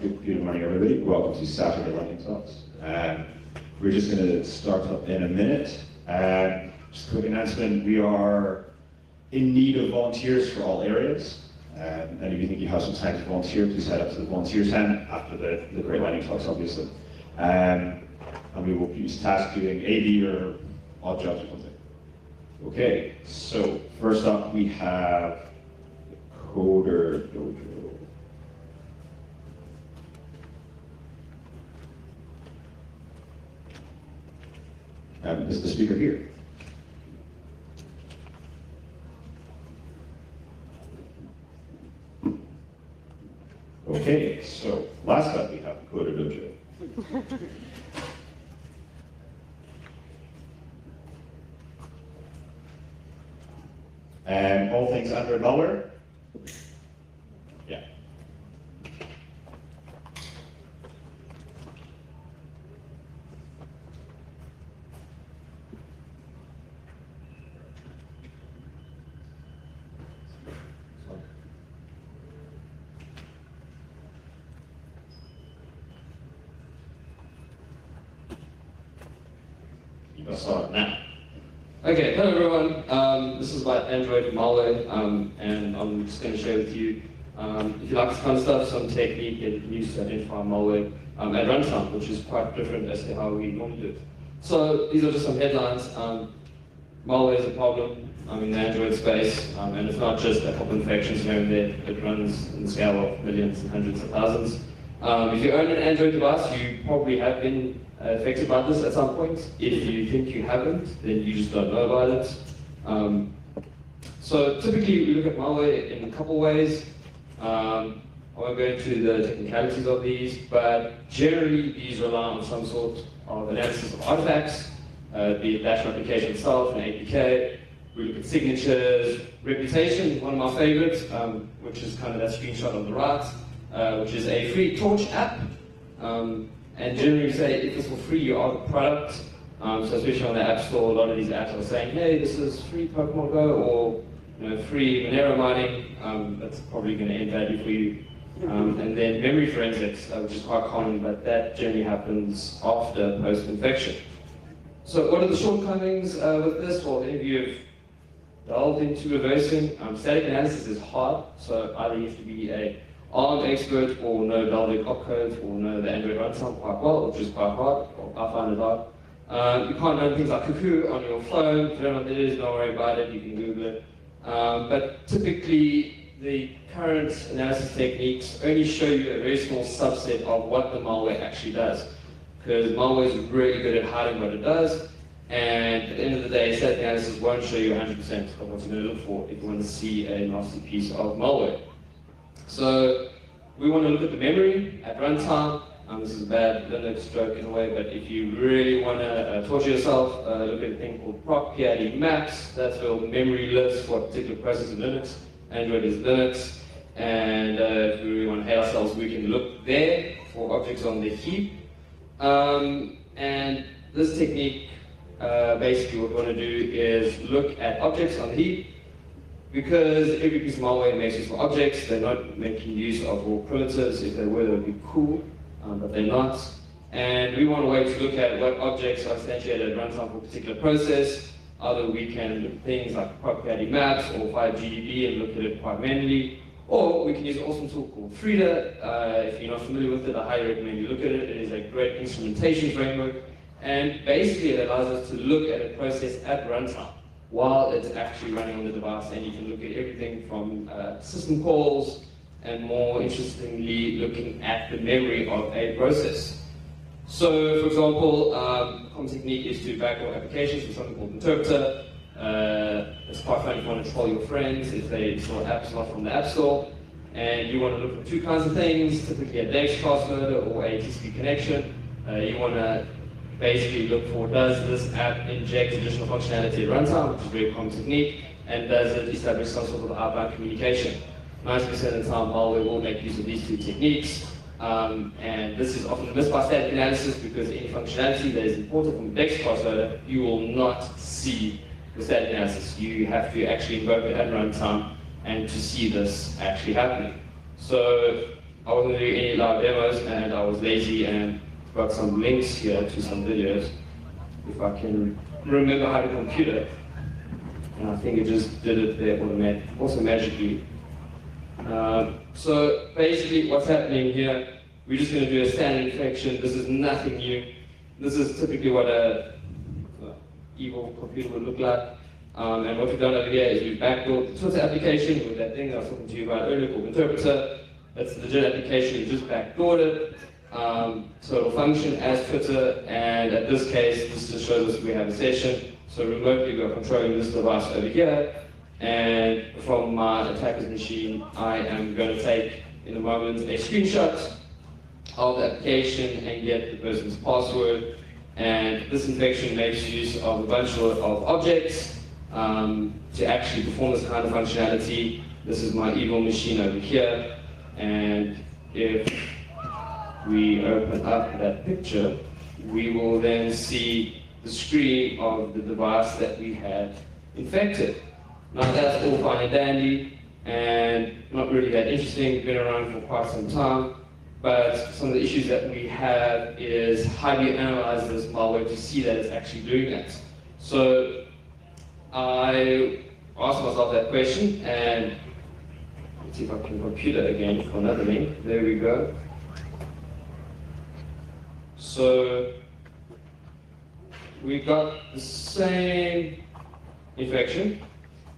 Good morning, everybody. Welcome to Saturday Lightning Talks. We're just going to start up in a minute. Just a quick announcement, we are in need of volunteers for all areas. And if you think you have some time to volunteer, please head up to the volunteer tent after the Great Lightning Talks, obviously. And we will use tasks doing AV or odd jobs or something. Okay, so first up we have Coder Dojo. Is the speaker here? Okay, so last up we have Coder Dojo. And all things Android malware? Yeah. You must start now. Okay, hello everyone. This is about Android malware, and I'm just going to share with you, if you like this kind of stuff, some technique that you can use to identify malware at runtime, which is quite different as to how we normally do it. So these are just some headlines. Malware is a problem in the Android space, and it's not just a couple infections here and there. It runs in the scale of millions and hundreds of thousands. If you own an Android device, you probably have been affected by this at some point. If you think you haven't, then you just don't know about it. So typically we look at malware in a couple ways. I won't go into the technicalities of these, but generally these rely on some sort of analysis of artifacts, be it the actual application itself, an APK. We look at signatures, reputation, one of my favorites, which is kind of that screenshot on the right, which is a free torch app. And generally say, if it's for free, you are the product. So especially on the App Store, a lot of these apps are saying, hey, this is free Pokemon Go, or free Monero mining. That's probably going to end badly for you. And then memory forensics, which is quite common, but that generally happens after post-infection. So what are the shortcomings with this? Well, if you've delved into reversing, static analysis is hard. So either you have to be a ARM expert, or know Dalvik opcodes, or know the Android runtime quite well, which is quite hard, or I find it hard. You can't run things like Cuckoo on your phone. If you don't know what it is, don't worry about it, you can Google it. But typically, the current analysis techniques only show you a very small subset of what the malware actually does. Because malware is really good at hiding what it does, and at the end of the day, static analysis won't show you 100% of what you're going to look for if you want to see a nasty piece of malware. So we want to look at the memory at runtime. This is a bad Linux joke in a way, but if you really want to torture yourself, look at a thing called proc PID maps. That's where the memory lives for a particular process in Linux. Android is Linux. And if we really want to hate ourselves, we can look there for objects on the heap. And this technique, basically what we want to do is look at objects on the heap. Because every piece of malware makes use of objects, they're not making use of raw primitives. If they were, that would be cool, but they're not. And we want a way to look at what objects are instantiated at runtime for a particular process. Either we can look at things like proc-PID maps or 5GDB and look at it quite manually, or we can use an awesome tool called Frida. If you're not familiar with it, I highly recommend you look at it. It is a great instrumentation framework, and basically it allows us to look at a process at runtime while it's actually running on the device, and you can look at everything from system calls, and more interestingly, looking at the memory of a process. So, for example, a common technique is to backdoor applications with something called Interpreter. It's quite fun if you want to troll your friends if they install apps not from the App Store, and you want to look for two kinds of things, typically a DNS password or a TCP connection. You want to basically look for, does this app inject additional functionality at runtime, which is a very common technique, and does it establish some sort of outbound communication? 90% of the time, malware will make use of these two techniques, and this is often missed by static analysis because any functionality that is important from the DNS password, you will not see with static analysis. You have to actually invoke it at runtime and to see this actually happening. So I wasn't doing any live demos, and I was lazy and got some links here to some videos, if I can remember how to compute it. And I think it just did it there also magically. So basically what's happening here, we're just going to do a standard infection. This is nothing new. This is typically what a evil computer would look like. And what we've done over here is we've backdoored the Twitter application with that thing I was talking to you about earlier called Interpreter. It's a legit application, we just backdoored it. So it'll function as Twitter, and at this case, this just shows us we have a session. So remotely, we're controlling this device over here, and from my attacker's machine, I am going to take, in a moment, a screenshot of the application and get the person's password. And this infection makes use of a bunch of objects to actually perform this kind of functionality. This is my evil machine over here, and if we open up that picture, we will then see the screen of the device that we had infected. Now that's all fine and dandy, and not really that interesting, been around for quite some time, but some of the issues that we have is how do you analyze this malware to see that it's actually doing that. So I asked myself that question, and let's see if I can compute it again for another link. There we go. So we got the same infection,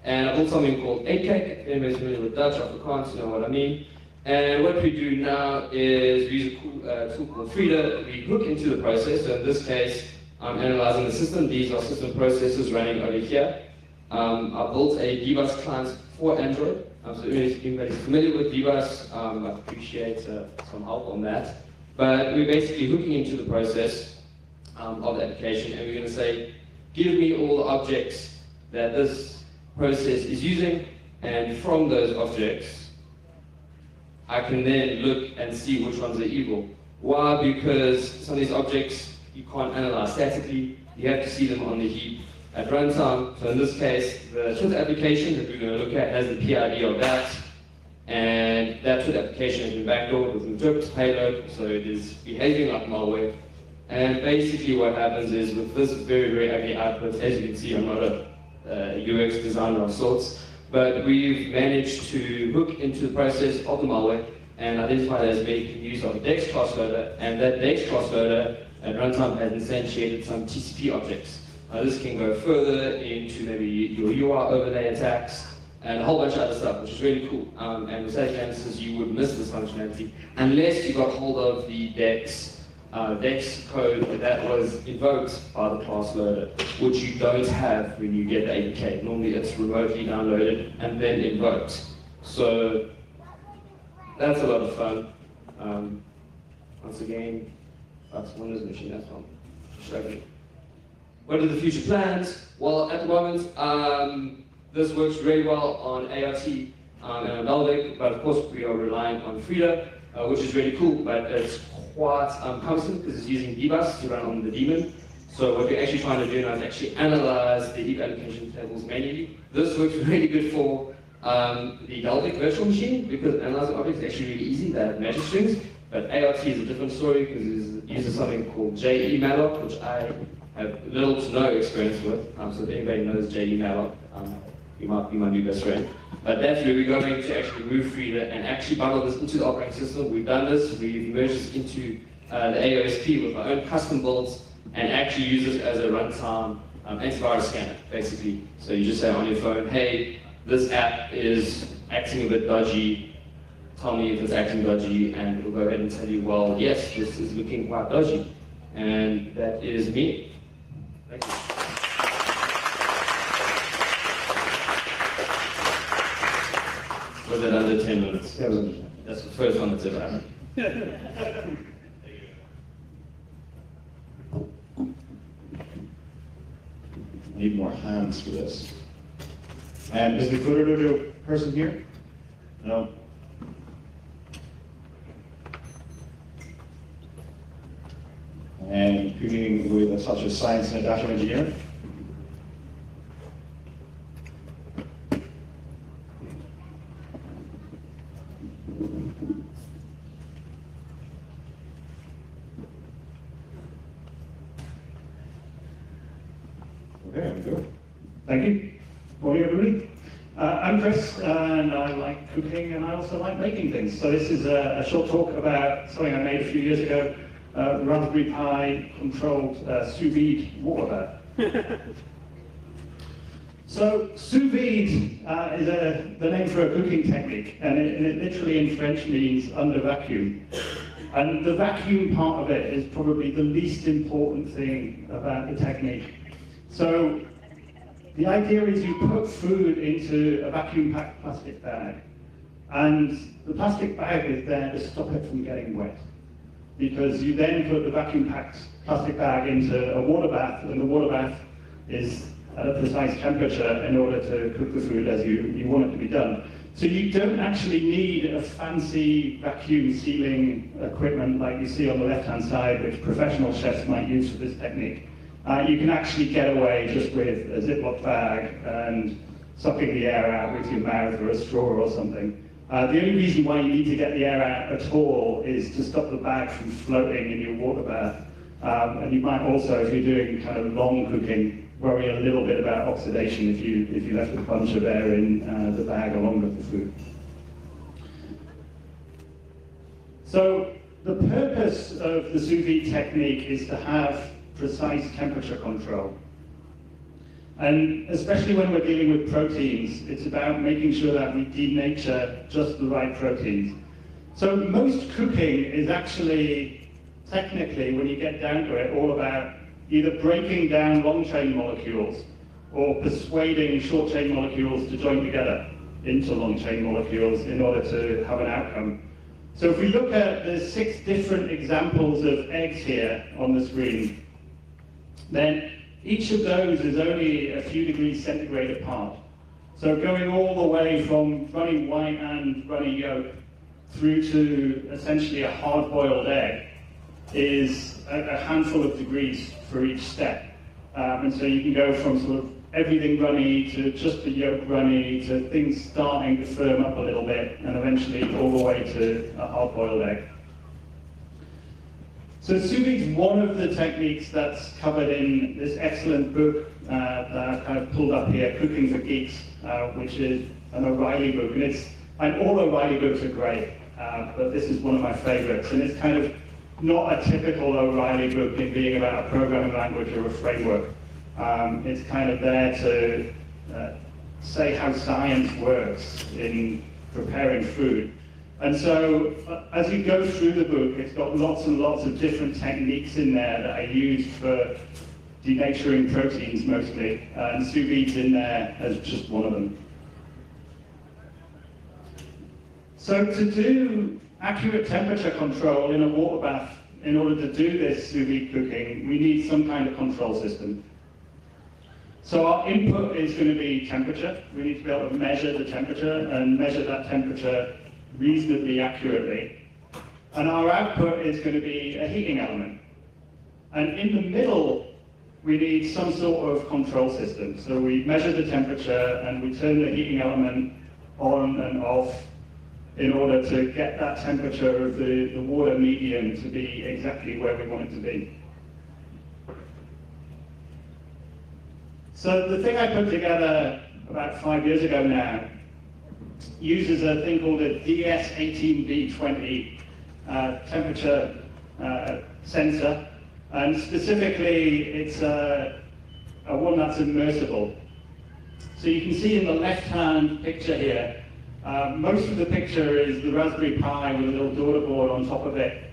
and I built something called 8Cake. If anybody's familiar with Dutch, Afrikaans, you know what I mean. And what we do now is we use a cool tool called Frida. We hook into the process. So in this case, I'm analyzing the system. These are system processes running over here. I built a dbus client for Android. So if anybody's familiar with dbus, I appreciate some help on that. But we're basically hooking into the process of the application, and we're going to say, give me all the objects that this process is using, and from those objects, I can then look and see which ones are evil. Why? Because some of these objects you can't analyze statically, you have to see them on the heap at runtime. So in this case, the Twitter application that we're going to look at has the PID of that, and that Twitter application has been backdoored with an interpreter payload, so it is behaving like malware. And basically what happens is with this very, very ugly output, as you can see, I'm not a UX designer of sorts, but we've managed to hook into the process of the malware and identify it as making use of a DEX class loader, and that DEX class loader at runtime has instantiated some TCP objects. This can go further into maybe your UI overlay attacks and a whole bunch of other stuff, which is really cool. And with static analysis, you would miss this functionality unless you got hold of the DEX code that was invoked by the class loader, which you don't have when you get the APK. Normally it's remotely downloaded and then invoked. So that's a lot of fun. Once again, that's Windows machine, that's one. Struggling. What are the future plans? Well, at the moment, this works really well on ART and on Dalvik, but of course we are relying on Frida, which is really cool, but it's quite cumbersome because it's using dbus to run on the daemon. So what we're actually trying to do now is actually analyze the heap allocation tables manually. This works really good for the Dalvik virtual machine because analyzing objects is actually really easy. They have magic strings, but ART is a different story because it uses something called JE-malloc, which I have little to no experience with. So if anybody knows JE-malloc, you might be my new best friend. But that's where we're going to actually move Frida and actually bundle this into the operating system. We've done this, we've merged this into the AOSP with our own custom builds and actually use this as a runtime antivirus scanner, basically. So you just say on your phone, hey, this app is acting a bit dodgy, tell me if it's acting dodgy, and it'll go ahead and tell you, well, yes, this is looking quite dodgy. And that is me. Thank you. Was it under 10 minutes? Yeah, That's the first one that's ever happened. Need more hands for this. And is the Twitter Dojo person here? No? And computing with such as science and data engineering? Thank you. Morning, everybody. I'm Chris, and I like cooking, and I also like making things. So this is a short talk about something I made a few years ago, Raspberry Pi controlled sous vide water bath. So sous vide is the name for a cooking technique, and it literally in French means under vacuum. And the vacuum part of it is probably the least important thing about the technique. So the idea is you put food into a vacuum-packed plastic bag, and the plastic bag is there to stop it from getting wet. Because you then put the vacuum-packed plastic bag into a water bath, and the water bath is at a precise temperature in order to cook the food as you want it to be done. So you don't actually need a fancy vacuum sealing equipment like you see on the left-hand side, which professional chefs might use for this technique. You can actually get away just with a Ziploc bag and sucking the air out with your mouth or a straw or something. The only reason why you need to get the air out at all is to stop the bag from floating in your water bath. And you might also, if you're doing kind of long cooking, worry a little bit about oxidation if you left a bunch of air in the bag along with the food. So the purpose of the sous vide technique is to have precise temperature control. And especially when we're dealing with proteins, it's about making sure that we denature just the right proteins. So most cooking is actually, technically, when you get down to it, all about either breaking down long-chain molecules or persuading short-chain molecules to join together into long-chain molecules in order to have an outcome. So if we look at the 6 different examples of eggs here on the screen, then each of those is only a few degrees centigrade apart. So going all the way from runny white and runny yolk through to essentially a hard-boiled egg is a handful of degrees for each step. And so you can go from sort of everything runny to just the yolk runny to things starting to firm up a little bit and eventually all the way to a hard-boiled egg. So sous vide is one of the techniques that's covered in this excellent book that I've kind of pulled up here, Cooking for Geeks, which is an O'Reilly book. And all O'Reilly books are great, but this is one of my favorites. And it's kind of not a typical O'Reilly book in being about a programming language or a framework. It's kind of there to say how science works in preparing food. And so, as you go through the book, it's got lots and lots of different techniques in there that are used for denaturing proteins mostly, and sous vide's in there as just one of them. So to do accurate temperature control in a water bath, in order to do this sous vide cooking, we need some kind of control system. So our input is going to be temperature. We need to be able to measure the temperature and measure that temperature reasonably accurately. And our output is going to be a heating element. And in the middle, we need some sort of control system. So we measure the temperature and we turn the heating element on and off in order to get that temperature of the water medium to be exactly where we want it to be. So the thing I put together about 5 years ago now uses a thing called a DS18B20 temperature sensor, and specifically it's a one that's immersible. So you can see in the left-hand picture here, most of the picture is the Raspberry Pi with a little daughter board on top of it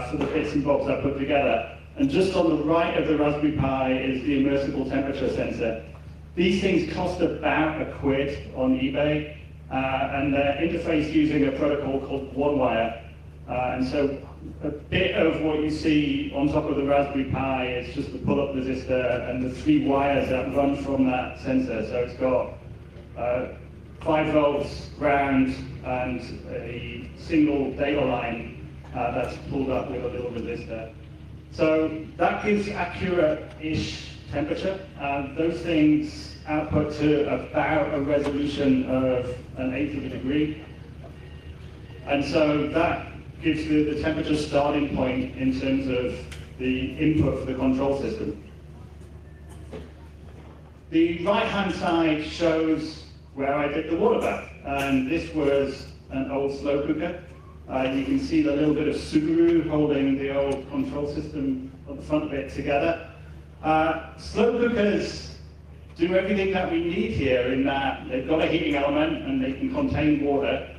for the bits and bobs I put together. And just on the right of the Raspberry Pi is the immersible temperature sensor. These things cost about £1 on eBay, and they're interfaced using a protocol called OneWire. And so a bit of what you see on top of the Raspberry Pi is just the pull-up resistor and the 3 wires that run from that sensor. So it's got 5 volts, ground, and a single data line that's pulled up with a little resistor. So that gives accurate-ish temperature. Those things output to about a resolution of 1/8 of a degree. And so that gives you the temperature starting point in terms of the input for the control system. The right-hand side shows where I did the water bath, and this was an old slow cooker. You can see the little bit of Subaru holding the old control system on the front of it together. Slow cookers do everything that we need here in that they've got a heating element and they can contain water.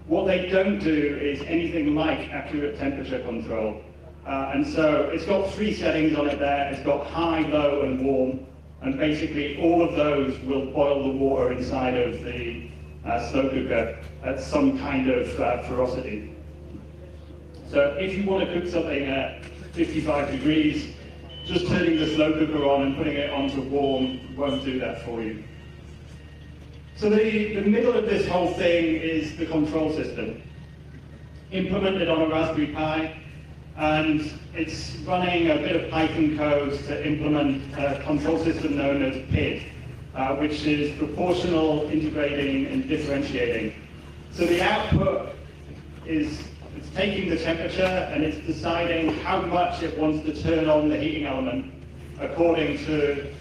What they don't do is anything like accurate temperature control. And so it's got 3 settings on it there. It's got high, low, and warm. And basically all of those will boil the water inside of the slow cooker at some kind of ferocity. So if you want to cook something at 55 degrees, just turning the slow cooker on and putting it onto warm won't do that for you. So the middle of this whole thing is the control system, implemented on a Raspberry Pi, and it's running a bit of Python code to implement a control system known as PID, which is proportional, integrating, and differentiating. So the output is it's taking the temperature and it's deciding how much it wants to turn on the heating element according to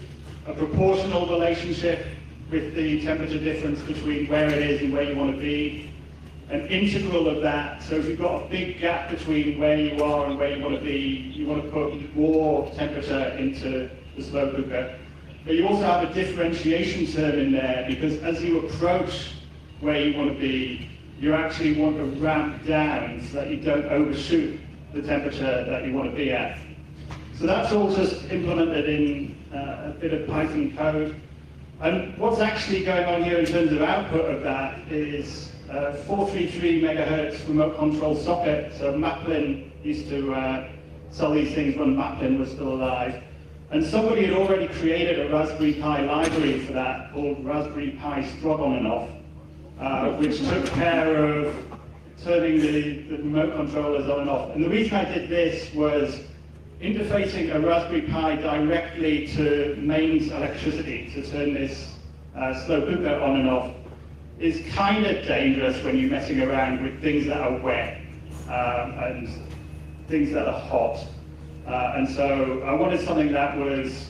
a proportional relationship with the temperature difference between where it is and where you want to be, an integral of that. So if you've got a big gap between where you are and where you want to be, you want to put more temperature into the slow cooker. But you also have a differentiation term in there because as you approach where you want to be, you actually want to ramp down so that you don't overshoot the temperature that you want to be at. So that's all just implemented in a bit of Python code. And what's actually going on here in terms of output of that is 433 megahertz remote control socket. So Maplin used to sell these things when Maplin was still alive. And somebody had already created a Raspberry Pi library for that called Raspberry Pi Strug on and off, which took care of turning the remote controllers on and off. And the reason I did this was interfacing a Raspberry Pi directly to mains electricity to turn this slow cooker on and off is kind of dangerous when you're messing around with things that are wet and things that are hot. And so I wanted something that was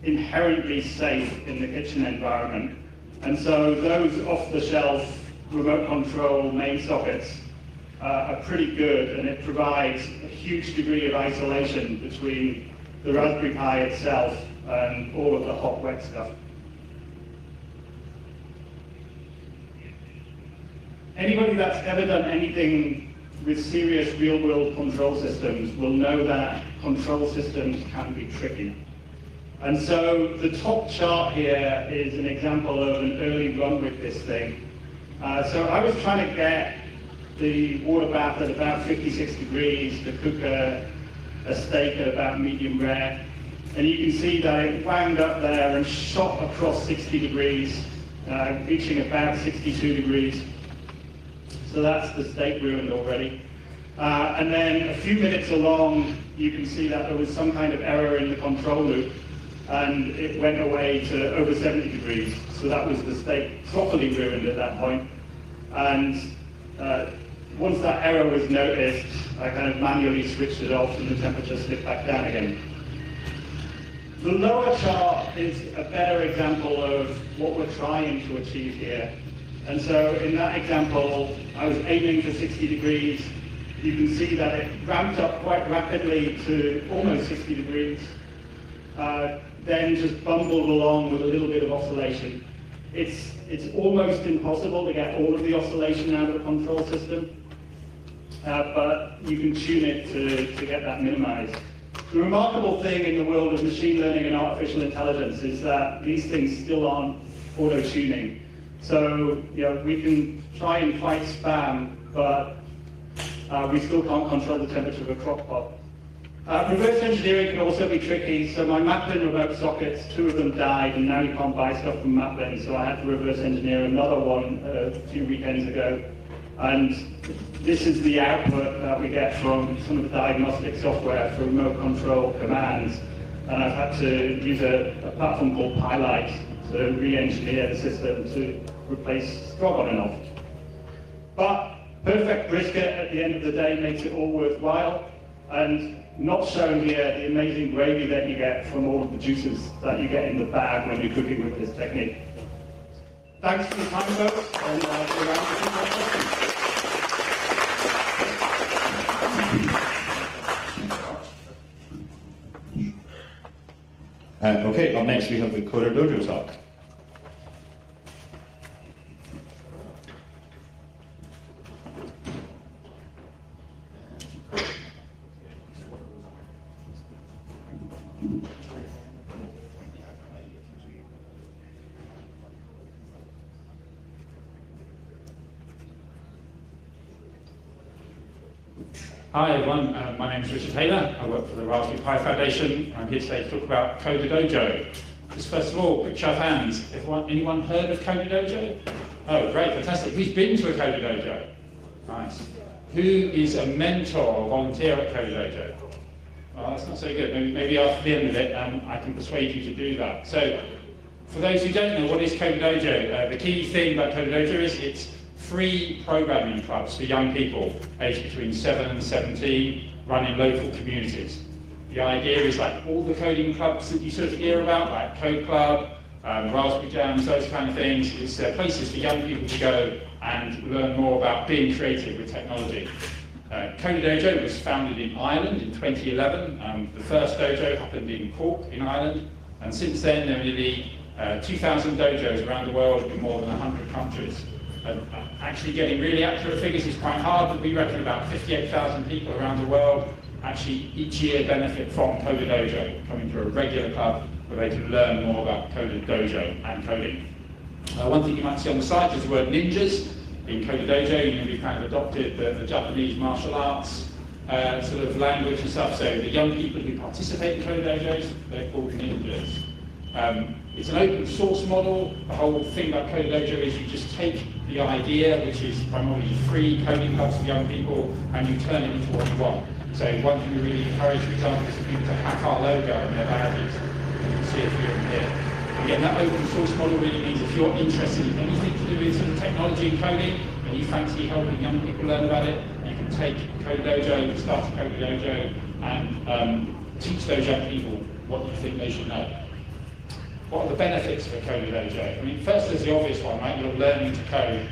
inherently safe in the kitchen environment. And so those off-the-shelf remote control main sockets are pretty good, and it provides a huge degree of isolation between the Raspberry Pi itself and all of the hot, wet stuff. Anybody that's ever done anything with serious real-world control systems will know that control systems can be tricky. And so the top chart here is an example of an early run with this thing. So I was trying to get the water bath at about 56 degrees, the cooker a steak at about medium rare, and you can see that it wound up there and shot across 60 degrees, reaching about 62 degrees. So that's the steak ruined already. And then a few minutes along, you can see that there was some kind of error in the control loop, and it went away to over 70 degrees. So that was the steak properly ruined at that point. And once that error was noticed, I kind of manually switched it off and the temperature slipped back down again. The lower chart is a better example of what we're trying to achieve here. And so in that example, I was aiming for 60 degrees. You can see that it ramped up quite rapidly to almost 60 degrees, then just bumbled along with a little bit of oscillation. It's almost impossible to get all of the oscillation out of the control system, but you can tune it to get that minimized. The remarkable thing in the world of machine learning and artificial intelligence is that these things still aren't auto-tuning. So, we can try and fight spam, but we still can't control the temperature of a crock pot. Reverse engineering can also be tricky. So my Maplin remote sockets, 2 of them died, and now you can't buy stuff from Maplin, so I had to reverse engineer another one a few weekends ago. And this is the output that we get from some of the diagnostic software for remote control commands. And I've had to use a platform called Pylite to re-engineer the system to replace Strug on and off. But perfect brisket at the end of the day makes it all worthwhile. and not shown here the amazing gravy that you get from all of the juices that you get in the bag when you're cooking with this technique. Thanks for your time, folks, and we're around to take more questions. Okay, up next we have the Coder Dojo talk. Hi everyone, my name is Richard Taylor. I work for the Raspberry Pi Foundation. I'm here today to talk about Coder Dojo. Just first of all, quick show of hands. Anyone heard of Coder Dojo? Oh, great, fantastic. Who's been to a Coder Dojo? Nice. Who is a mentor or volunteer at Coder Dojo? Well, that's not so good. Maybe after the end of it, I can persuade you to do that. So, for those who don't know, what is Coder Dojo? The key thing about Coder Dojo is it's free programming clubs for young people aged between 7 and 17 run in local communities. The idea is like all the coding clubs that you sort of hear about, like Code Club, Raspberry Jams, those kind of things. It's places for young people to go and learn more about being creative with technology. Coder Dojo was founded in Ireland in 2011. The first dojo happened in Cork in Ireland, and since then there are nearly 2,000 dojos around the world in more than 100 countries. Actually getting really accurate figures is quite hard, but we reckon about 58,000 people around the world actually each year benefit from Coder Dojo, coming to a regular club where they can learn more about Coder Dojo and coding. One thing you might see on the site is the word ninjas. In Coder Dojo, we've kind of adopted the Japanese martial arts sort of language and stuff, so the young people who participate in Coder Dojos, they're called ninjas. It's an open source model. The whole thing about Coder Dojo is you just take the idea, which is primarily free coding clubs for young people, and you turn it into what you want. So one thing we really encourage, for example, is for people to hack our logo and their badges. You can see it here. Again, that open source model really means if you're interested in anything to do with sort of technology and coding, and you fancy helping young people learn about it, you can take Coder Dojo, start a Coder Dojo, and teach those young people what you think they should know. What are the benefits of a Coder Dojo? I mean, first there's the obvious one, right? You're learning to code.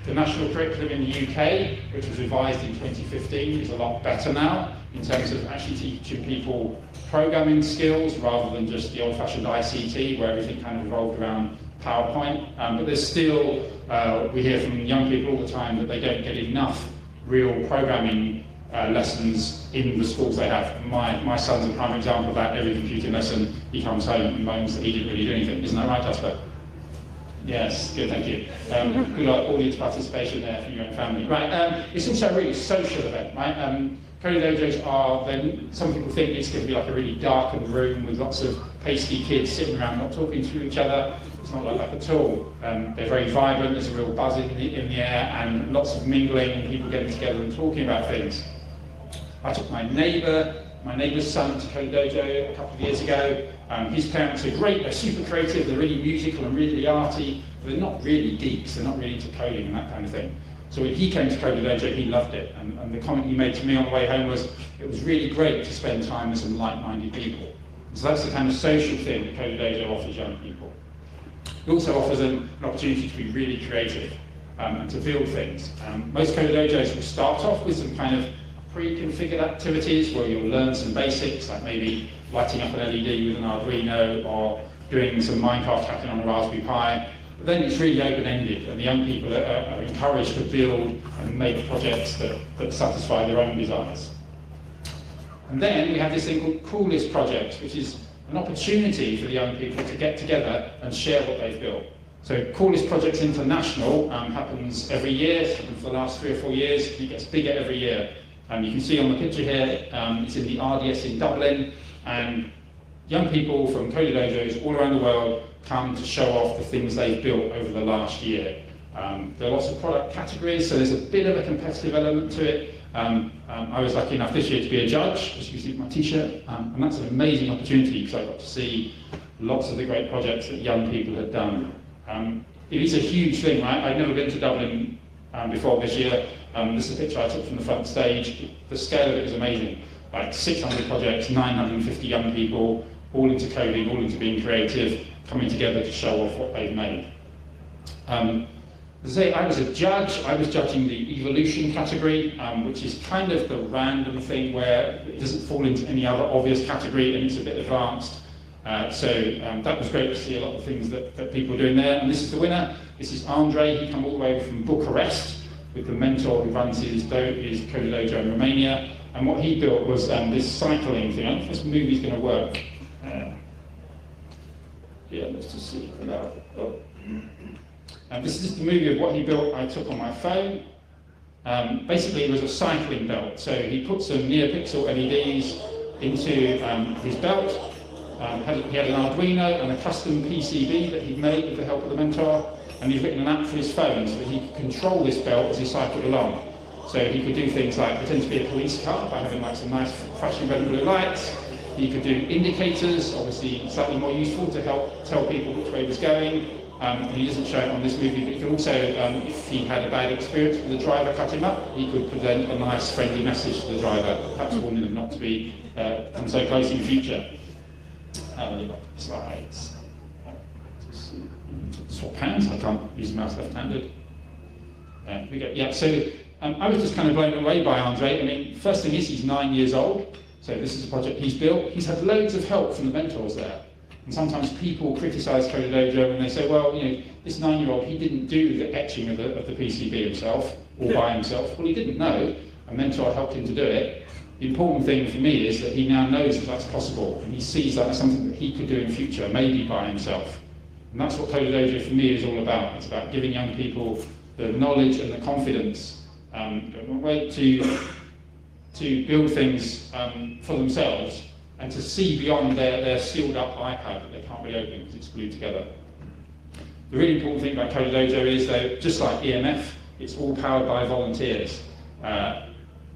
The national curriculum in the UK, which was revised in 2015, is a lot better now in terms of actually teaching people programming skills rather than just the old-fashioned ICT where everything kind of revolved around PowerPoint. But there's still, we hear from young people all the time that they don't get enough real programming lessons in the schools they have. My son's a prime example of that. Every computing lesson, he comes home and moans that he didn't really do anything. Isn't that right, Jasper? Yes, good, thank you. Good audience participation there for your own family. Right, it's also a really social event, right? Coder Dojos are, some people think it's going to be like a really darkened room with lots of pasty kids sitting around not talking to each other. It's not like that at all. They're very vibrant, there's a real buzz in the air and lots of mingling and people getting together and talking about things. I took my neighbour's son to Coder Dojo a couple of years ago. His parents are great, they're super creative, they're really musical and really arty, but they're not really geeks, they're not really into coding and that kind of thing. So when he came to Coder Dojo, he loved it. And the comment he made to me on the way home was, it was really great to spend time with some like-minded people. So that's the kind of social thing that Coder Dojo offers young people. It also offers them an opportunity to be really creative and to build things. Most Coder Dojos will start off with some kind of pre-configured activities where you'll learn some basics, like maybe lighting up an LED with an Arduino or doing some Minecraft hacking on a Raspberry Pi. But then it's really open-ended, and the young people are encouraged to build and make projects that satisfy their own desires. And then we have this thing called Coolest Projects, which is an opportunity for the young people to get together and share what they've built. So Coolest Projects International happens every year. It's happened for the last 3 or 4 years, and it gets bigger every year. You can see on the picture here, it's in the RDS in Dublin, and young people from Coder Dojos all around the world come to show off the things they've built over the last year. There are lots of product categories, so there's a bit of a competitive element to it. I was lucky enough this year to be a judge, as you see my t-shirt, and that's an amazing opportunity because I got to see lots of the great projects that young people had done. It is a huge thing, right? I'd never been to Dublin before this year. This is a picture I took from the front stage. The scale of it is amazing. Like 600 projects, 950 young people, all into coding, all into being creative, coming together to show off what they've made. As I say, I was a judge. I was judging the evolution category, which is kind of the random thing where it doesn't fall into any other obvious category and it's a bit advanced. That was great to see a lot of things that people are doing there. And this is the winner. This is Andre. He came all the way from Bucharest with the mentor who runs his Code Dojo in Romania. And what he built was this cycling thing. I don't know if this movie's going to work. Yeah, let's just see. This is the movie of what he built I took on my phone. Basically, it was a cycling belt. So he put some near-pixel LEDs into his belt. He had an Arduino and a custom PCB that he'd made with the help of the mentor. And he'd written an app for his phone so that he could control this belt as he cycled along. So he could do things like pretend to be a police car by having like some nice flashing red and blue lights. He could do indicators, obviously slightly more useful to help tell people which way he was going. He doesn't show it on this movie, but he could also, if he had a bad experience with the driver cut him up, he could present a nice friendly message to the driver, perhaps warning them not to be come so close in future. Slides. Swap hands, I can't use the mouse left-handed. We go. Yeah, so I was just kind of blown away by Andre. I mean, first thing is he's 9 years old, so this is a project he's built. He's had loads of help from the mentors there. And sometimes people criticise Code Dojo and they say, well, you know, this 9-year-old, he didn't do the etching of the PCB himself or by himself. Well, he didn't know. A mentor helped him to do it. The important thing for me is that he now knows that that's possible, and he sees that as something that he could do in future, maybe by himself. And that's what Code Dojo for me is all about. It's about giving young people the knowledge and the confidence to build things for themselves and to see beyond their sealed up iPad that they can't really open because it's glued together. The really important thing about Code Dojo is that, just like EMF, it's all powered by volunteers.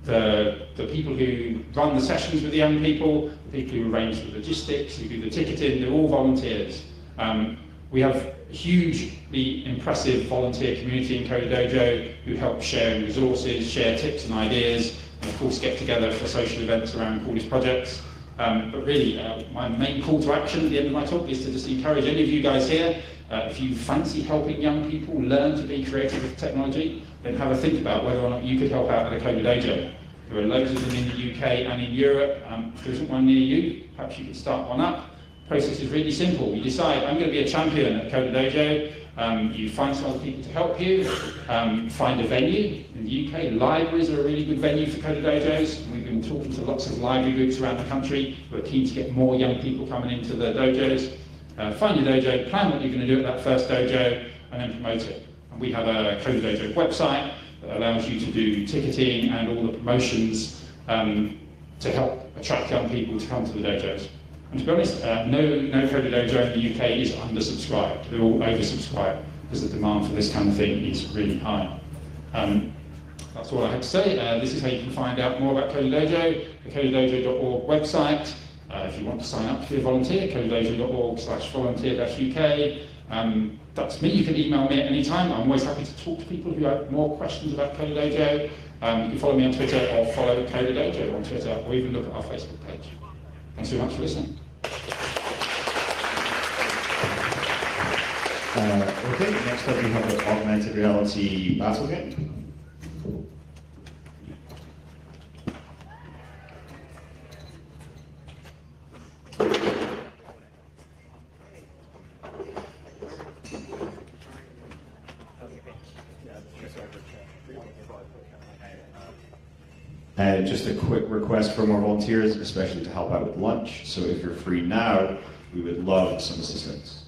The people who run the sessions with the young people, the people who arrange the logistics, who do the ticketing, they're all volunteers. We have a hugely impressive volunteer community in Code Dojo who help share resources, share tips and ideas, and of course get together for social events around all these projects. But really, my main call to action at the end of my talk is to just encourage any of you guys here, if you fancy helping young people learn to be creative with technology, then have a think about whether or not you could help out at a Code Dojo. There are loads of them in the UK and in Europe. If there isn't one near you, perhaps you could start one up. The process is really simple. You decide, I'm going to be a champion at Code Dojo. You find some other people to help you. Find a venue. In the UK, libraries are a really good venue for Code Dojos. We've been talking to lots of library groups around the country who are keen to get more young people coming into the dojos. Find your dojo, plan what you're going to do at that first dojo, and then promote it. And we have a Code Dojo website that allows you to do ticketing and all the promotions to help attract young people to come to the dojos. And to be honest, no Code Dojo in the UK is undersubscribed. They're all oversubscribed because the demand for this kind of thing is really high. That's all I had to say. This is how you can find out more about Code Dojo, the codedojo.org website. If you want to sign up to be a volunteer, codedojo.org/volunteer-UK. That's me. You can email me at any time. I'm always happy to talk to people who have more questions about Code Dojo. You can follow me on Twitter or follow Code Dojo on Twitter, or even look at our Facebook page. Thanks very much for listening. Okay, next up we have the augmented reality battle game. And just a quick request for more volunteers, especially to help out with lunch. So if you're free now, we would love some assistance.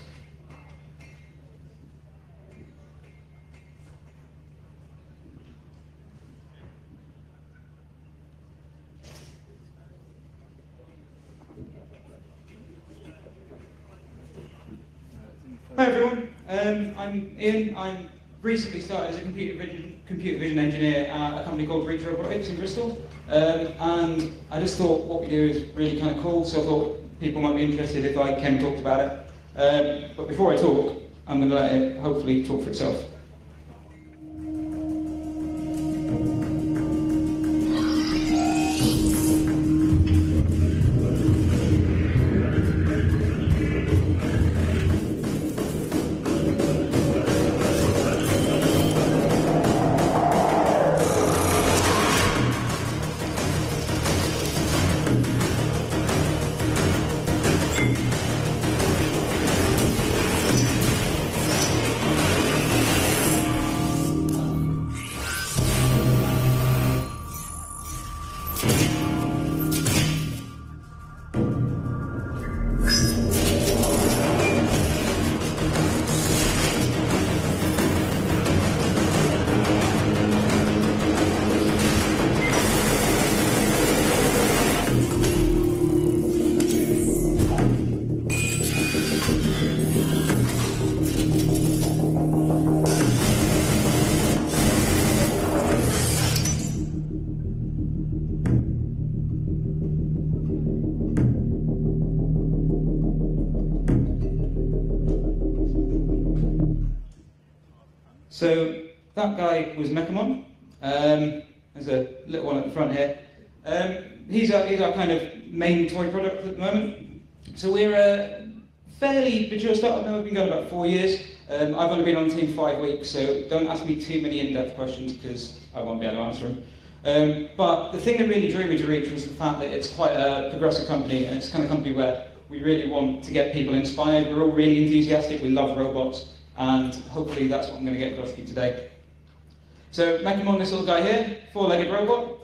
Hi everyone, I'm Ian. I'm recently started as a computer vision engineer at a company called Brainclock in Bristol, and I just thought what we do is really kind of cool, so I thought people might be interested if I came and talked about it. But before I talk, I'm going to let it hopefully talk for itself. So that guy was Mechamon. There's a little one at the front here. He's our kind of main toy product at the moment. So we're a fairly mature startup now. We've been going about 4 years. I've only been on the team 5 weeks, so don't ask me too many in-depth questions because I won't be able to answer them. But the thing that really drew me to Reach was the fact that it's quite a progressive company, and it's the kind of company where we really want to get people inspired. We're all really enthusiastic, we love robots, and hopefully that's what I'm going to get across to you today. So Mechamon, this little guy here, 4-legged robot.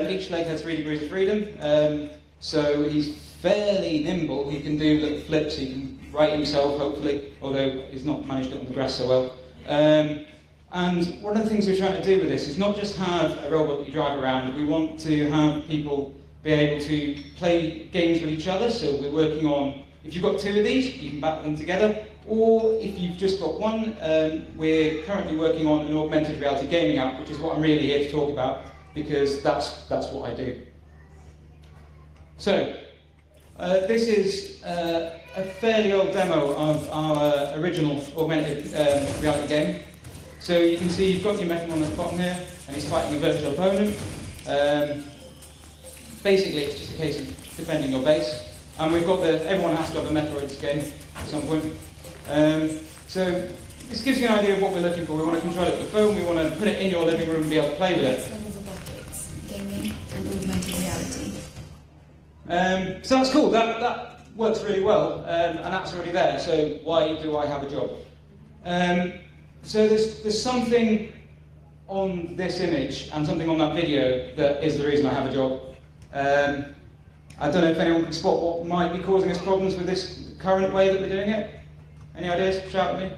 Each leg has 3 degrees of freedom, so he's fairly nimble. He can do little flips, he can right himself, hopefully, although he's not managed it on the grass so well. And one of the things we're trying to do with this is not just have a robot that you drive around, we want to have people be able to play games with each other. So we're working on, if you've got 2 of these, you can battle them together, or if you've just got one, we're currently working on an augmented reality gaming app, which is what I'm really here to talk about, because that's what I do. So, this is a fairly old demo of our original augmented reality game. So you can see you've got your Mechamon at the bottom here, and he's fighting a virtual opponent. Basically, it's just a case of defending your base. And we've got everyone has to have a Metroids game at some point. So this gives you an idea of what we're looking for. We want to control it with the phone, we want to put it in your living room and be able to play with it. Robotics, gaming, and augmented reality. So that's cool, that works really well, and that's already there, so why do I have a job? So there's something on this image and something on that video that is the reason I have a job. I don't know if anyone can spot what might be causing us problems with this current way that we're doing it. Any ideas? Shout at me.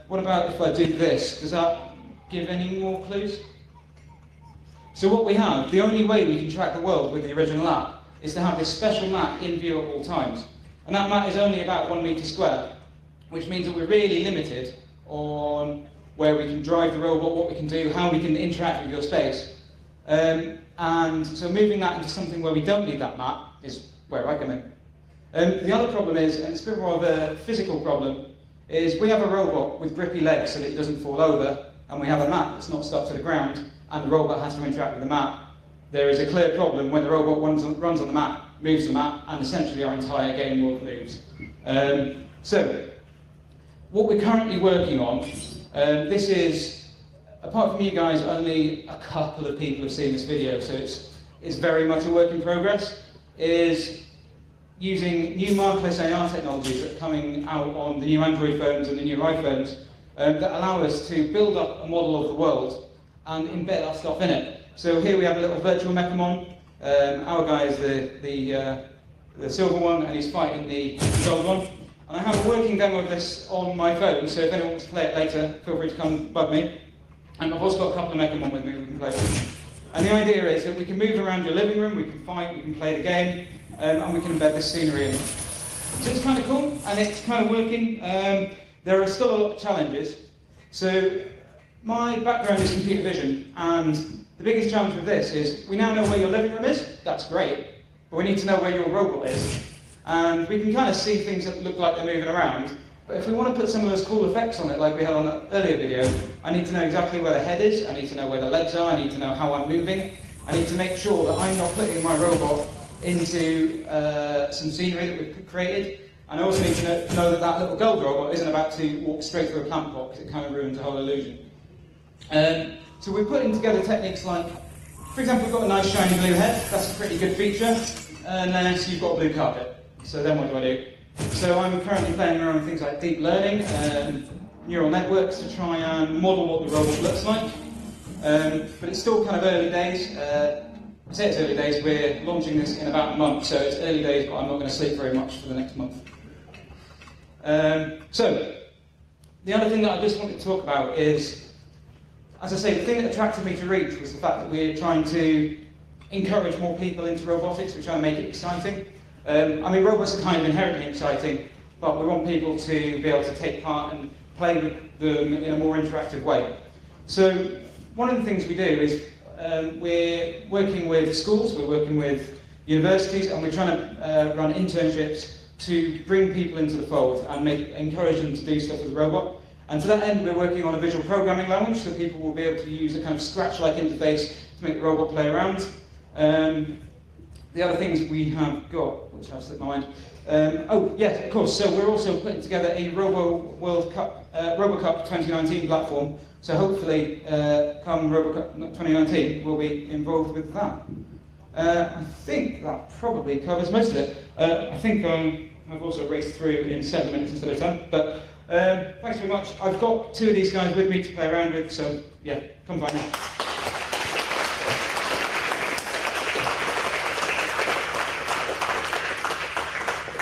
What about if I do this? Does that give any more clues? So what we have, the only way we can track the world with the original app is to have this special map in view at all times. And that map is only about 1 metre square, which means that we're really limited on where we can drive the robot, what we can do, how we can interact with your space. And so moving that into something where we don't need that map is where I come in. The other problem is, and it's a bit more of a physical problem, is we have a robot with grippy legs so that it doesn't fall over, and we have a map that's not stuck to the ground, and the robot has to interact with the map. There is a clear problem when the robot runs on the map, moves the map, and essentially our entire game world moves. So, what we're currently working on, this is, apart from you guys, only a couple of people have seen this video, so it's very much a work in progress, is using new markerless AR technologies that are coming out on the new Android phones and the new iPhones that allow us to build up a model of the world and embed our stuff in it. So here we have a little virtual Mechamon. Our guy is the silver one, and he's fighting the gold one. And I have a working demo of this on my phone, so if anyone wants to play it later, feel free to come bug me. And I've also got a couple of Mechamon with me we can play with. And the idea is that we can move around your living room, we can fight, we can play the game, and we can embed this scenery in. So it's kind of cool, and it's kind of working. There are still a lot of challenges. So my background is computer vision, and the biggest challenge with this is we now know where your living room is, that's great, but we need to know where your robot is. And we can kind of see things that look like they're moving around, but if we want to put some of those cool effects on it like we had on that earlier video, I need to know exactly where the head is, I need to know where the legs are, I need to know how I'm moving, I need to make sure that I'm not putting my robot into some scenery that we've created, and I also need to know that that little gold robot isn't about to walk straight through a plant pot because it kind of ruins the whole illusion. So we're putting together techniques like, for example, we've got a nice shiny blue head, that's a pretty good feature, and then so you've got a blue carpet. So then what do? So I'm currently playing around with things like deep learning, neural networks to try and model what the robot looks like. But it's still kind of early days. I say it's early days, we're launching this in about a month, so it's early days, but I'm not going to sleep very much for the next month. So, the other thing that I just wanted to talk about is, as I say, the thing that attracted me to Reach was the fact that we're trying to encourage more people into robotics, we're trying to make it exciting. I mean, robots are kind of inherently exciting, but we want people to be able to take part and play with them in a more interactive way. So, one of the things we do is we're working with schools, we're working with universities, and we're trying to run internships to bring people into the fold and encourage them to do stuff with the robot. And to that end, we're working on a visual programming language, so people will be able to use a kind of Scratch-like interface to make the robot play around. The other things we have got, which have slipped my mind. Oh, yes, of course. So we're also putting together a RoboCup 2019 platform. So hopefully, come RoboCup 2019, we'll be involved with that. I think that probably covers most of it. I think I've also raced through in 7 minutes instead of 10. But thanks very much. I've got 2 of these guys with me to play around with. So yeah, come find me.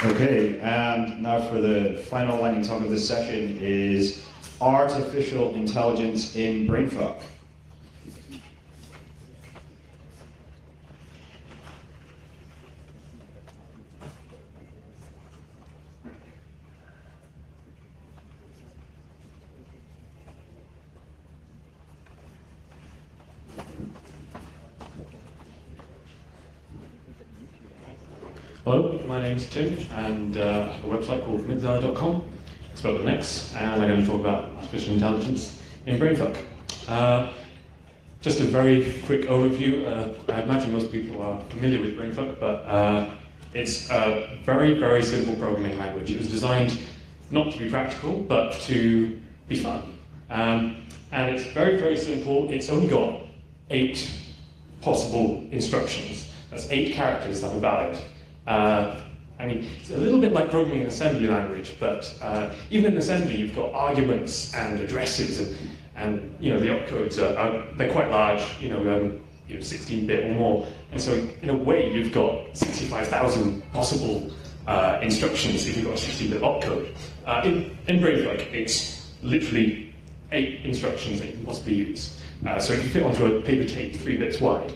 Okay, and now for the final lightning talk of this session is artificial intelligence in Brainclock. Hello, my name's Tim, and I have a website called midzar.com. It's spelled with an X, and I'm going to talk about artificial intelligence in Brainclock. Just a very quick overview. I imagine most people are familiar with Brainclock, but it's a very, very simple programming language. It was designed not to be practical, but to be fun. And it's very, very simple. It's only got 8 possible instructions. That's 8 characters that are valid. I mean, it's a little bit like programming an assembly language, but even in assembly, you've got arguments and addresses, and you know the opcodes they're quite large, 16-bit or more, and so in a way, you've got 65,000 possible instructions if you've got a 16-bit opcode. In Brainclock, it's literally 8 instructions that you can possibly use. So if you fit onto a paper tape 3 bits wide.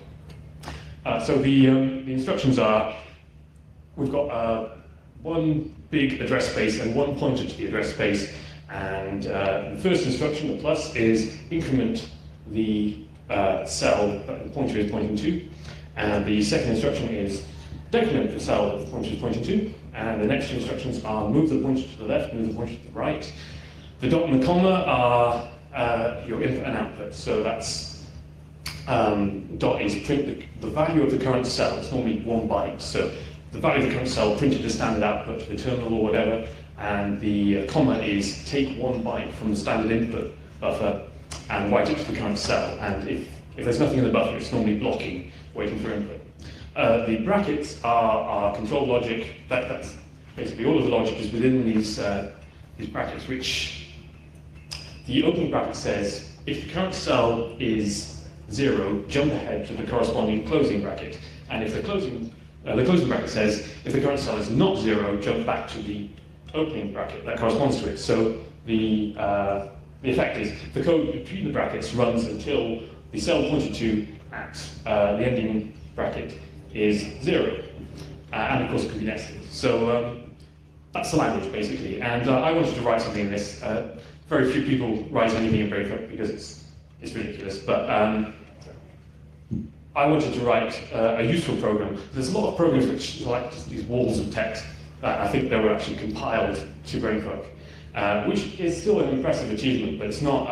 So the instructions are. We've got 1 big address space and 1 pointer to the address space, and the first instruction, the plus, is increment the cell that the pointer is pointing to, and the second instruction is decrement the cell that the pointer is pointing to, and the next 2 instructions are move the pointer to the left, move the pointer to the right. The dot and the comma are your input and output, so that's dot is print the value of the current cell. It's normally 1 byte, so the value of the current cell printed as standard output to the terminal or whatever, and the comma is take 1 byte from the standard input buffer and write it to the current cell. And if there's nothing in the buffer, it's normally blocking, waiting for input. The brackets are control logic. That's basically all of the logic is within these brackets, which the opening bracket says if the current cell is 0, jump ahead to the corresponding closing bracket, and if the closing bracket says, if the current cell is not 0, jump back to the opening bracket that corresponds to it. So the effect is the code between the brackets runs until the cell pointed to at the ending bracket is 0. And of course it can be nested. So that's the language basically. And I wanted to write something in this. Very few people write anything in Brainclock because it's ridiculous. But I wanted to write a useful program. There's a lot of programs which are like just these walls of text that I think they were actually compiled to Brainclock, which is still an impressive achievement, but it's not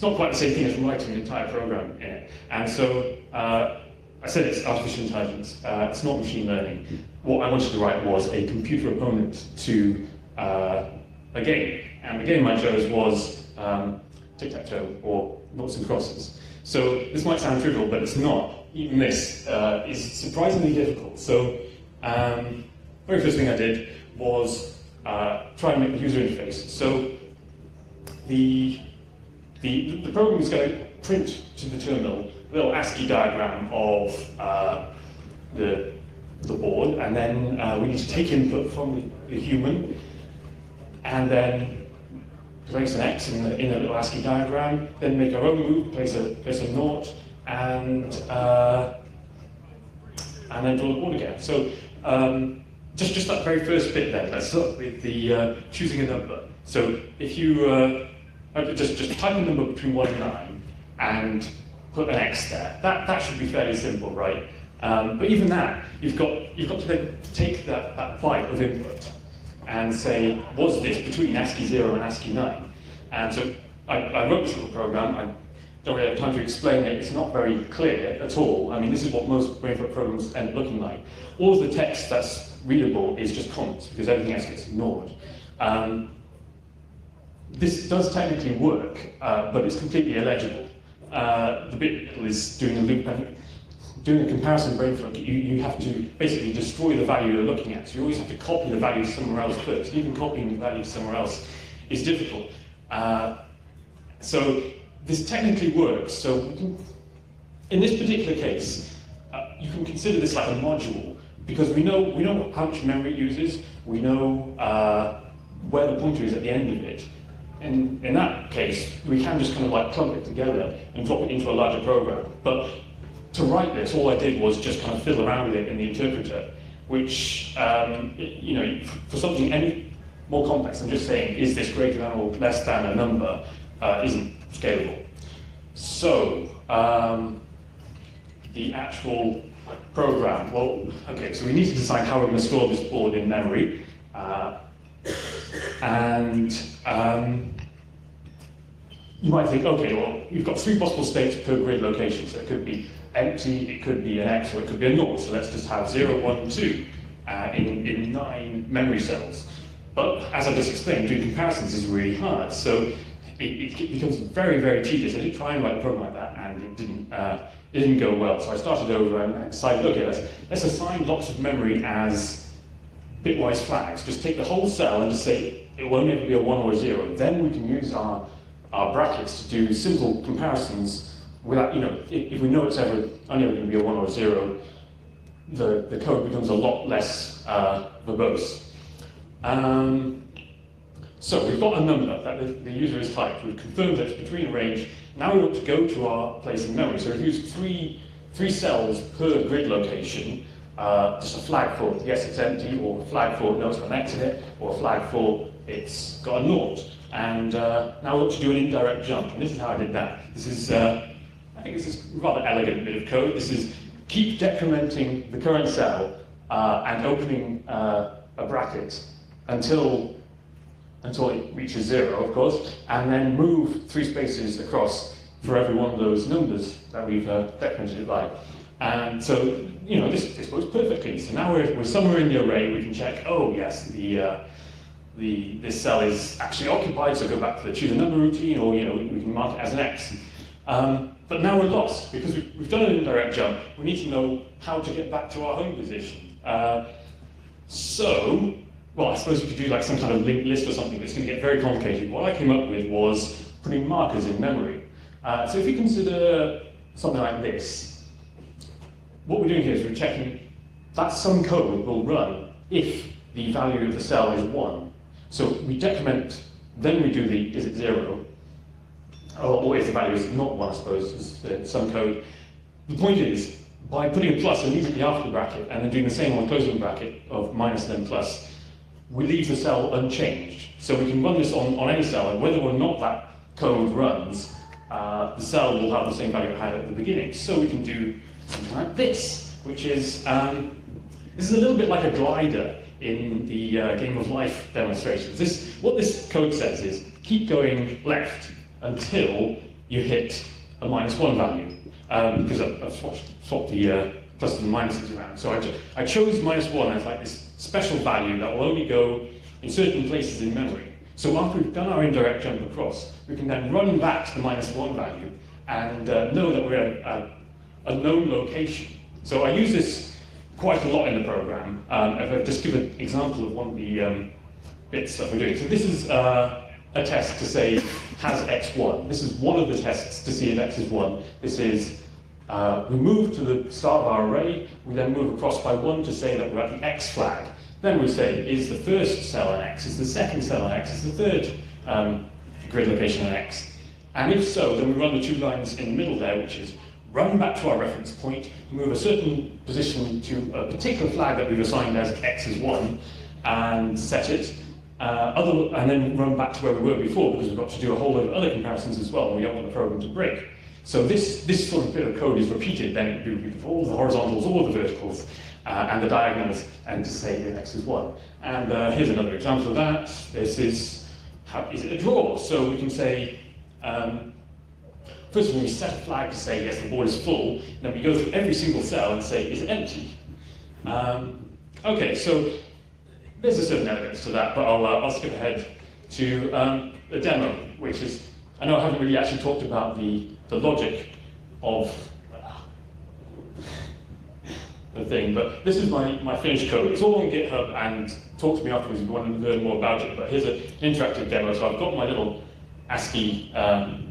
quite the same thing as writing an entire program in it. And so I said it's artificial intelligence. It's not machine learning. What I wanted to write was a computer opponent to a game, and the game I chose was tic-tac-toe or noughts and crosses. So this might sound trivial, but it's not. Even this is surprisingly difficult. So very first thing I did was try and make the user interface. So the program is going to print to the terminal a little ASCII diagram of the board, and then we need to take input from the human, and then place an X in a little ASCII diagram, then make our own move, place a naught, and then draw the board again. So just that very first bit then, let's start with the choosing a number. So if you just type a number between 1 and 9 and put an X there, that should be fairly simple, right? But even that, you've got to then take that byte of input and say, was this between ASCII 0 and ASCII 9? And so I wrote this little program. I don't really have time to explain it. It's not very clear at all. I mean, this is what most Brainclock programs end up looking like. All of the text that's readable is just comments, because everything else gets ignored. This does technically work, but it's completely illegible. The bit is doing a loop, and doing a comparison in Brainclock, you have to basically destroy the value you're looking at. So you always have to copy the value somewhere else first. Even copying the value somewhere else is difficult. So this technically works. So in this particular case, you can consider this like a module, because we know how much memory it uses. We know where the pointer is at the end of it. And in that case, we can just kind of like clump it together and drop it into a larger program. But to write this, all I did was just kind of fiddle around with it in the interpreter, which, you know, for something any more complex than just saying, is this greater than or less than a number, isn't scalable. So, the actual program, well, okay, so we need to decide how we're going to store this board in memory. You might think, okay, well, you've got 3 possible states per grid location, so it could be empty, it could be an X, or it could be a 0, so let's just have 0, 1, 2 in 9 memory cells. But as I just explained, doing comparisons is really hard, so it becomes very, very tedious. I did try and write a program like that, and it didn't go well. So I started over and decided, okay, let's assign lots of memory as bitwise flags. Just take the whole cell and just say it will only ever be a 1 or a 0. Then we can use our brackets to do simple comparisons without, you know, if we know it's only ever going to be a 1 or a 0, the code becomes a lot less verbose. So we've got a number that the user has typed. We've confirmed that it's between a range. Now we want to go to our place in memory. So we've used three cells per grid location. Just a flag for yes, it's empty, or a flag for no, it's got an X in it, or a flag for it's got a 0. And now we want to do an indirect jump. And this is how I did that. This is, I think this is a rather elegant bit of code. This is keep decrementing the current cell and opening a bracket until it reaches 0, of course, and then move 3 spaces across for every one of those numbers that we've decremented it by. And so, you know, this works perfectly. So now we're somewhere in the array. We can check, oh yes, this cell is actually occupied, so go back to the choose a number routine, or you know, we can mark it as an X. But now we're lost because we've done an indirect jump. We need to know how to get back to our home position. Well, I suppose we could do like some kind of linked list or something, but it's going to get very complicated. What I came up with was putting markers in memory. So if you consider something like this, what we're doing here is we're checking that some code will run if the value of the cell is 1. So we decrement, then we do the is it 0, or if the value is not 1, I suppose, is some code. The point is, by putting a plus immediately after the bracket and then doing the same on the closing bracket of minus then plus, we leave the cell unchanged. So we can run this on any cell, and whether or not that code runs, the cell will have the same value it had at the beginning. So we can do something like this, which is, this is a little bit like a glider in the Game of Life demonstrations. What this code says is, keep going left until you hit a -1 value. Because I've swapped the pluses and minuses around. So I chose -1 as like this special value that will only go in certain places in memory. So after we've done our indirect jump across, we can then run back to the -1 value and know that we're at a known location. So I use this quite a lot in the program. I've just given an example of one of the bits that we're doing. So this is a test to say, has X 1? This is one of the tests to see if X is 1. This is, we move to the start of our array, we then move across by 1 to say that we're at the X flag. Then we say, is the first cell an X? Is the second cell an X? Is the third grid location an X? And if so, then we run the 2 lines in the middle there, which is run back to our reference point, move a certain position to a particular flag that we've assigned as X is 1, and set it. And then run back to where we were before, because we've got to do a whole load of other comparisons as well, and we don't want the program to break. So this sort of bit of code is repeated, then it will be repeated for all the horizontals, all the verticals, and the diagonals, and to say that x is 1. And here's another example of that. This is, how is it a draw? So we can say, first of all, we set a flag to say, yes, the board is full. Then we go through every single cell and say, is it empty? Okay, so there's a certain elegance to that, but I'll skip ahead to the demo, which is, I know I haven't really actually talked about the logic of the thing, but this is my finished code. It's all on GitHub, and talk to me afterwards if you want to learn more about it, but here's an interactive demo. So I've got my little ASCII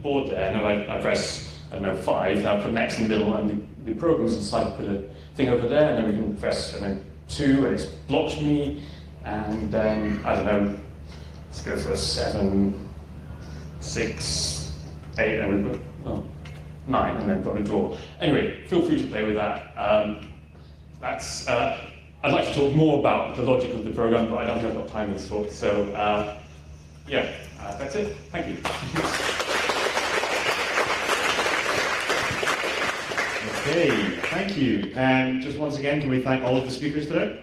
board there, and I press, I don't know, 5, now I put an X in the middle, and the program's inside, put a thing over there, and then we can press, and then 2, and it's blocked me, and then, I don't know, let's go for a 7, 6, 8, and we put 9, and then got a draw. Anyway, feel free to play with that. I'd like to talk more about the logic of the program, but I don't think I've got time in this talk. So, yeah, that's it. Thank you. Okay, thank you. And just once again, can we thank all of the speakers today?